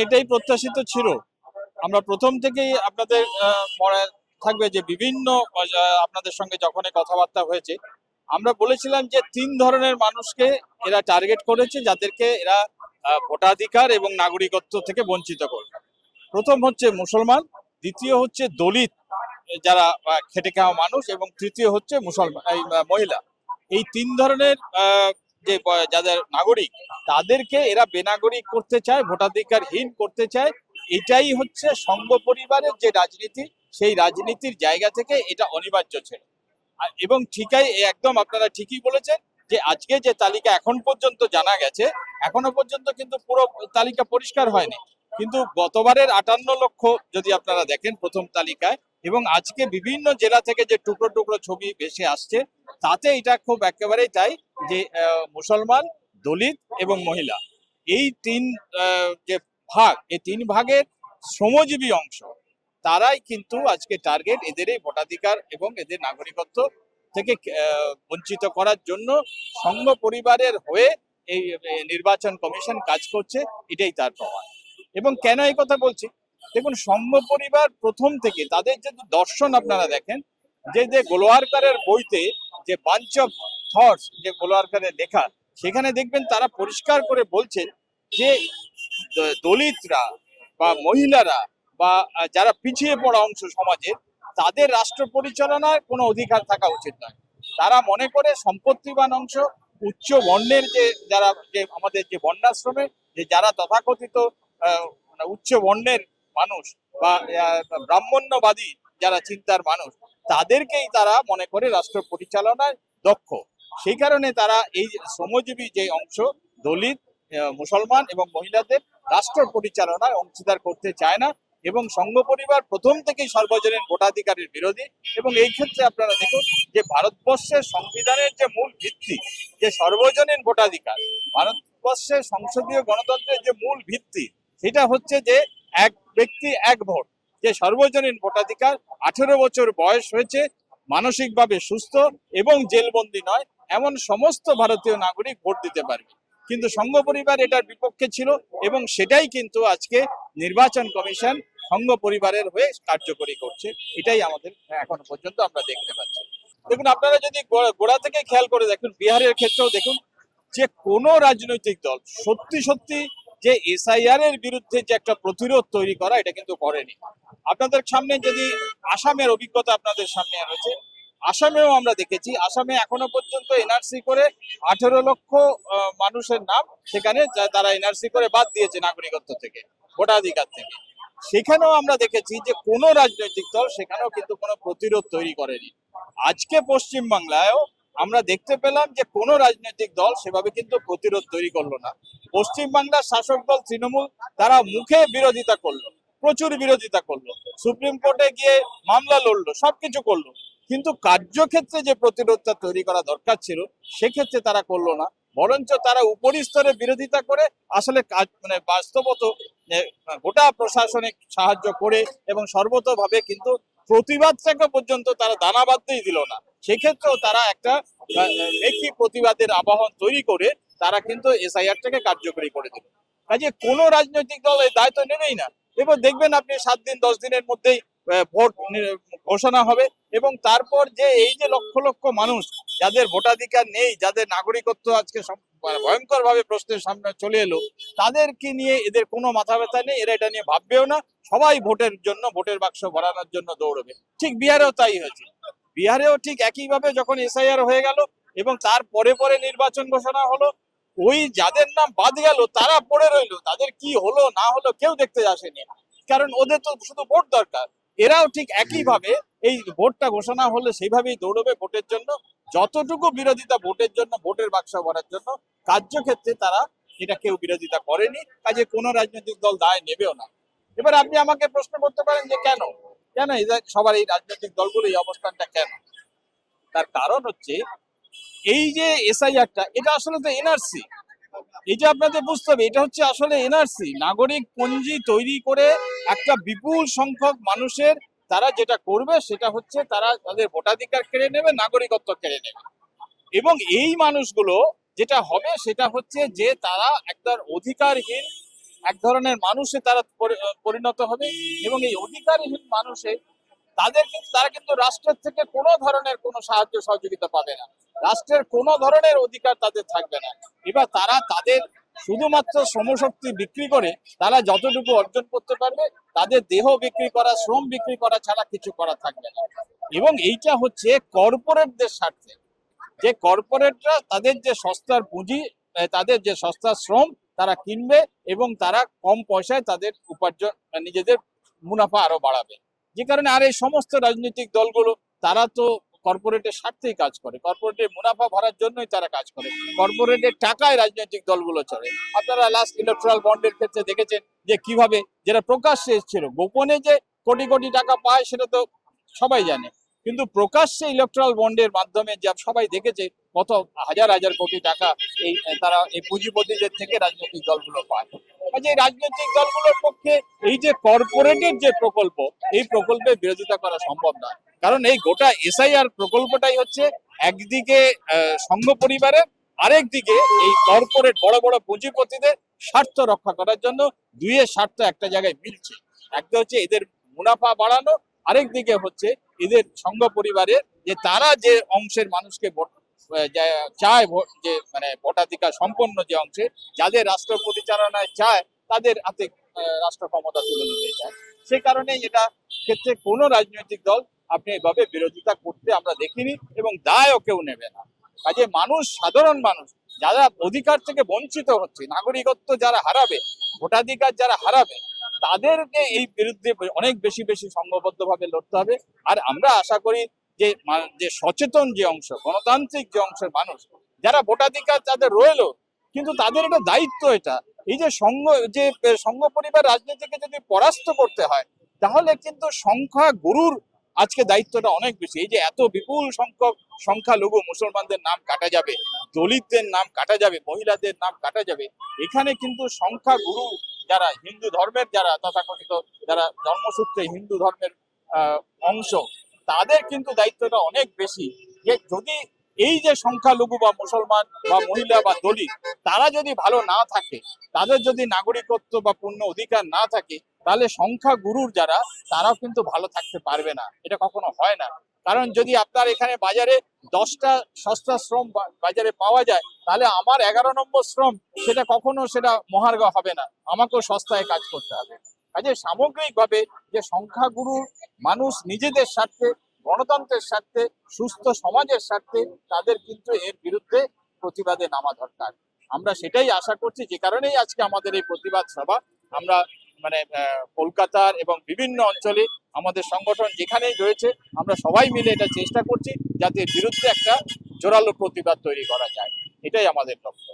এটাই প্রত্যাশিত ছিল। আমরা প্রথম থেকেই আপনাদের মনে থাকবে যে বিভিন্ন আপনাদের সঙ্গে যখন কথাবার্তা হয়েছে আমরা বলেছিলাম যে ৩ ধরনের মানুষকে এরা টার্গেট করেছে, যাদেরকে এরা ভোটাধিকার এবং নাগরিকত্ব থেকে বঞ্চিত করবে। প্রথম হচ্ছে মুসলমান, দ্বিতীয় হচ্ছে দলিত যারা খেটে খাওয়া মানুষ, এবং তৃতীয় হচ্ছে মুসলমান মহিলা। এই ৩ ধরনের যে যাদের নাগরিক তাদেরকে এরা বেনাগরিক করতে চায়, ভোটাধিকারহীন করতে চায়। এটাই হচ্ছে সংঘ পরিবারের যে রাজনীতি, সেই রাজনীতির জায়গা থেকে এটা অনিবার্য ছিল। এবং একদম আপনারা ঠিকই বলেছেন যে আজকে যে তালিকা এখন পর্যন্ত জানা গেছে, এখনো পর্যন্ত কিন্তু পুরো তালিকা পরিষ্কার হয়নি। কিন্তু গতবারের 58 লক্ষ যদি আপনারা দেখেন প্রথম তালিকায়, এবং আজকে বিভিন্ন জেলা থেকে যে টুকরো টুকরো ছবি ভেসে আসছে, তাতে এটা খুব একেবারেই তাই যে মুসলমান, দলিত এবং মহিলা, এই যে ভাগ, এই ৩ ভাগের শ্রমজীবী অংশ, তারাই কিন্তু আজকে টার্গেট। এদেরই ভোটাধিকার এবং এদের নাগরিকত্ব থেকে বঞ্চিত করার জন্য সংঘ পরিবারের হয়ে এই নির্বাচন কমিশন কাজ করছে, এটাই তার প্রমাণ। এবং কেন এই কথা বলছি, দেখুন সংঘ পরিবার প্রথম থেকে তাদের যে দর্শন আপনারা দেখেন, যে গোলওয়ারকারের বইতে যে বাঞ্চ অফ থটস যে গোলওয়ারকারের লেখা, সেখানে দেখবেন তারা পরিষ্কার করে বলছেন যে দলিতরা বা মহিলারা বা যারা পিছিয়ে পড়া অংশ সমাজের, তাদের রাষ্ট্র পরিচালনার কোনো অধিকার থাকা উচিত নয়। তারা মনে করে সম্পত্তিবান অংশ, উচ্চ বর্ণের যারা আমাদের যে বর্ণাশ্রমে যে যারা তথাকথিত উচ্চ বর্ণের মানুষ বা ব্রাহ্মণ্যবাদী যারা চিন্তার মানুষ, তাদেরকেই তারা মনে করে রাষ্ট্র পরিচালনায় দক্ষ। সেই কারণে তারা এই শ্রমজীবী যে অংশ, দলিত, মুসলমান এবং মহিলাদের রাষ্ট্র পরিচালনায় অংশীদার করতে চায় না। এবং সংঘ পরিবার প্রথম থেকেই সর্বজনীন ভোটাধিকারের বিরোধী। এবং এই ক্ষেত্রে আপনারা দেখুন যে ভারতবর্ষের সংবিধানের যে মূল ভিত্তি, যে সর্বজনীন ভোটাধিকার, ভারতবর্ষের সংসদীয় গণতন্ত্রের যে মূল ভিত্তি, সেটা হচ্ছে যে এক ব্যক্তি এক ভোট, যে সর্বজনীন ভোটাধিকার। 18 বছর বয়স হয়েছে, মানসিকভাবে সুস্থ এবং জেলবন্দি নয় এমন সমস্ত ভারতীয় নাগরিক ভোট দিতে পারবে। কিন্তু সংঘ পরিবার এটার বিপক্ষে ছিল, এবং সেটাই কিন্তু আজকে নির্বাচন কমিশন সংঘ পরিবারের হয়ে কার্যকরী করছে। এটাই আমাদের এখনো পর্যন্ত আমরা দেখতে পাচ্ছি। দেখুন, আপনারা যদি গোড়া থেকে খেয়াল করে দেখুন, বিহারের ক্ষেত্রেও দেখুন যে কোনো রাজনৈতিক দল সত্যি সত্যি যে এসআইআর এর বিরুদ্ধে যে একটা প্রতিরোধ তৈরি করা, এটা কিন্তু করেনি। আপনাদের সামনে যদি আসামের অভিজ্ঞতা আপনাদের সামনে রয়েছে, আসামেও আমরা দেখেছি, আসামে এখনো পর্যন্ত এনআরসি করে 18 লক্ষ মানুষের নাম সেখানে তারা এনআরসি করে বাদ দিয়েছে নাগরিকত্ব থেকে, ভোটাধিকার থেকে। সেখানেও আমরা দেখেছি যে কোনো রাজনৈতিক দল সেখানেও কিন্তু কোনো প্রতিরোধ তৈরি করেনি। আজকে পশ্চিমবাংলায়ও আমরা দেখতে পেলাম যে কোনো রাজনৈতিক দল সেভাবে কিন্তু প্রতিরোধ তৈরি করলো না। পশ্চিমবাংলার শাসক দল তৃণমূল, তারা মুখে বিরোধিতা করলো, প্রচুর বিরোধিতা করলো, সুপ্রিম কোর্টে গিয়ে মামলা লড়লো, সবকিছু করলো, কিন্তু কার্যক্ষেত্রে যে প্রতিরোধটা তৈরি করা দরকার ছিল সেক্ষেত্রে তারা করলো না। বরঞ্চ তারা উপরিস্তরে বিরোধিতা করে আসলে কাজ বাস্তবত গোটা প্রশাসনিক সাহায্য করে এবং সর্বতভাবে কিন্তু প্রতিবাদটাকে পর্যন্ত তারা দানা বাঁধতেই দিল না। সেক্ষেত্রেও তারা একটা একই প্রতিবাদের আবাহন তৈরি করে তারা কিন্তু এসআইআরটাকে কার্যকরী করে দিল। কাজে কোনো রাজনৈতিক দল এই দায়িত্ব নেবেই না। এবার দেখবেন আপনি 7 দিন 10 দিনের মধ্যেই ভোট ঘোষণা হবে, এবং তারপর যে এই যে লক্ষ লক্ষ মানুষ যাদের ভোটাধিকার নেই, যাদের নাগরিকত্ব আজকে ভয়ঙ্কর ভাবে প্রশ্নের সামনে চলে এলো, তাদেরকে নিয়ে এদের কোনো মাথা ব্যথা নেই, এরা এটা নিয়ে ভাববেও না। সবাই ভোটের জন্য, ভোটের বাক্স ভরানোর জন্য দৌড়বে। ঠিক বিহারেও তাই হয়েছে। বিহারেও ঠিক একইভাবে যখন এসআইআর হয়ে গেল এবং তার পরে পরে নির্বাচন ঘোষণা হলো, ওই যাদের নাম বাদ গেল তারা পড়ে রইলো, তাদের কি হলো না হলো কেউ দেখতে আসেনি, কারণ ওদের তো শুধু ভোট দরকার। এরাও ঠিক একইভাবে এই ভোটটা ঘোষণা হলে সেইভাবেই দৌড়বে ভোটের জন্য। যতটুকু বিরোধিতা ভোটের জন্য, ভোটের বাক্স ভরার জন্য, কার্যক্ষেত্রে তারা এটা কেউ বিরোধিতা করেনি। কাজে কোনো রাজনৈতিক দল দায় নেবেও না। এবার আপনি আমাকে প্রশ্ন করতে পারেন যে কেন কেন সবার এই রাজনৈতিক দলগুলো এই অবস্থানটা কেন? তার কারণ হচ্ছে এই যে এসআইআরটা, এটা আসলে তো এনআরসি। এটা আপনাদের বুঝতে হবে, এটা হচ্ছে আসলে এনআরসি, নাগরিক পঞ্জি তৈরি করে একটা বিপুল সংখ্যক মানুষের তারা যেটা করবে সেটা হচ্ছে তারা তাদের ভোটাধিকার কেড়ে নেবে, নাগরিকত্ব কেড়ে নেবে। এবং এই মানুষগুলো যেটা হবে সেটা হচ্ছে যে তারা একটা অধিকারহীন এক ধরনের মানুষে তারা পরিণত হবে, এবং এই অধিকারহীন মানুষে তারা কিন্তু রাষ্ট্রের থেকে কোনো ধরনের কোনো সাহায্য সহযোগিতা পাবে না, রাষ্ট্রের কোনো ধরনের অধিকার তাদের থাকবে না। এবার তারা তাদের শুধুমাত্র শ্রমশক্তি বিক্রি করে তারা যতটুকু অর্জন করতে পারবে, তাদের দেহ বিক্রি করা, শ্রম বিক্রি করা ছাড়া কিছু করা থাকবে না। এবং এইটা হচ্ছে কর্পোরেটদের স্বার্থে, যে কর্পোরেটরা তাদের যে সস্তার পুঁজি, তাদের যে সস্তার শ্রম তারা কিনবে এবং তারা কম পয়সায় তাদের উপার্জন, নিজেদের মুনাফা আরো বাড়াবে। যে কারণে আর এই সমস্ত রাজনৈতিক দলগুলো তারা তো কর্পোরেটের স্বার্থেই কাজ করে, কর্পোরেটের মুনাফা ভরার জন্যই তারা কাজ করে, কর্পোরেটের টাকায় রাজনৈতিক দলগুলো চলে। আপনারা লাস্ট ইলেকট্রাল বন্ডের ক্ষেত্রে দেখেছেন যে কিভাবে যেটা প্রকাশ্যে এসেছিল, গোপনে যে কোটি কোটি টাকা পায় সেটা তো সবাই জানে, কিন্তু প্রকাশ্যে ইলেকট্রাল বন্ডের মাধ্যমে যা সবাই দেখেছে কত হাজার হাজার কোটি টাকা এই তারা এই পুঁজিপতিদের থেকে রাজনৈতিক দলগুলো পায়। কাজে রাজনৈতিক দলগুলোর পক্ষে এই যে কর্পোরেটের যে প্রকল্প, এই প্রকল্পের বিরোধিতা করা সম্ভব না। কারণ এই গোটা এসআইআর প্রকল্পটাই হচ্ছে একদিকে সংঘ পরিবারের, আরেক দিকে এই কর্পোরেট বড় বড় পুঁজিপতিদের স্বার্থ রক্ষা করার জন্য। দুইয়ের স্বার্থ একটা জায়গায় মিলছে, একটা হচ্ছে এদের মুনাফা বাড়ানো, আরেক দিকে হচ্ছে এদের সংঘ পরিবারের যে তারা যে অংশের মানুষকে চায়, যে মানে ভোটাধিকার সম্পন্ন যে অংশে যাদের রাষ্ট্র পরিচালনায় চায় তাদের হাতে রাষ্ট্র ক্ষমতা তুলে নিতে চায়। সে কারণে এটা ক্ষেত্রে কোনো রাজনৈতিক দল আপনি এভাবে বিরোধিতা করতে আমরা দেখিনি, এবং দায়ও কেউ নেবে না। কাজে মানুষ, সাধারণ মানুষ যারা অধিকার থেকে বঞ্চিত হচ্ছে, নাগরিকত্ব যারা হারাবে, ভোটাধিকার যারা হারাবে, তাদেরকে এই বিরুদ্ধে অনেক বেশি বেশি সংঘবদ্ধভাবে লড়তে হবে। আর আমরা আশা করি যে সচেতন যে অংশ, গণতান্ত্রিক যে অংশের মানুষ যারা ভোটাধিকার তাদের রইলো, কিন্তু তাদের একটা দায়িত্ব এটা, এই যে সংঘ পরিবার রাজনীতিকে যদি পরাস্ত করতে হয় তাহলে কিন্তু সংখ্যা গুরুর আজকে দায়িত্বটা অনেক বেশি। এই যে এত বিপুল সংখ্যক সংখ্যালঘু মুসলমানদের নাম কাটা যাবে, দলিতদের নাম কাটা যাবে, মহিলাদের নাম কাটা যাবে, এখানে কিন্তু সংখ্যা গুরু যারা হিন্দু ধর্মের, যারা তথাকথিত যারা জন্মসূত্রে হিন্দু ধর্মের অংশ, তাদের কিন্তু দায়িত্বটা অনেক বেশি। যে যদি এই যে সংখ্যালঘু বা মুসলমান বা মহিলা বা দলিত তারা যদি ভালো না থাকে, তাদের যদি নাগরিকত্ব বা পূর্ণ অধিকার না থাকে, তাহলে সংখ্যা গুরুর যারা তারাও কিন্তু ভালো থাকতে পারবে না। এটা কখনো হয় না। কারণ যদি আপনার এখানে বাজারে 10টা সস্তা শ্রম বাজারে পাওয়া যায়, তাহলে আমার 11 নম্বর শ্রম সেটা মহার্ঘ হবে না, আমাকেও সস্তায় কাজ করতে হবে। কাজে সামগ্রিকভাবে যে সংখ্যাগুরু মানুষ নিজেদের স্বার্থে, গণতন্ত্রের স্বার্থে, সুস্থ সমাজের স্বার্থে তাদের কিন্তু এর বিরুদ্ধে প্রতিবাদে নামা দরকার। আমরা সেটাই আশা করছি, যে কারণেই আজকে আমাদের এই প্রতিবাদ সভা। আমরা মানে কলকাতার এবং বিভিন্ন অঞ্চলে আমাদের সংগঠন যেখানেই রয়েছে আমরা সবাই মিলে এটা চেষ্টা করছি যাতে এর বিরুদ্ধে একটা জোরালো প্রতিবাদ তৈরি করা যায়। এটাই আমাদের লক্ষ্য।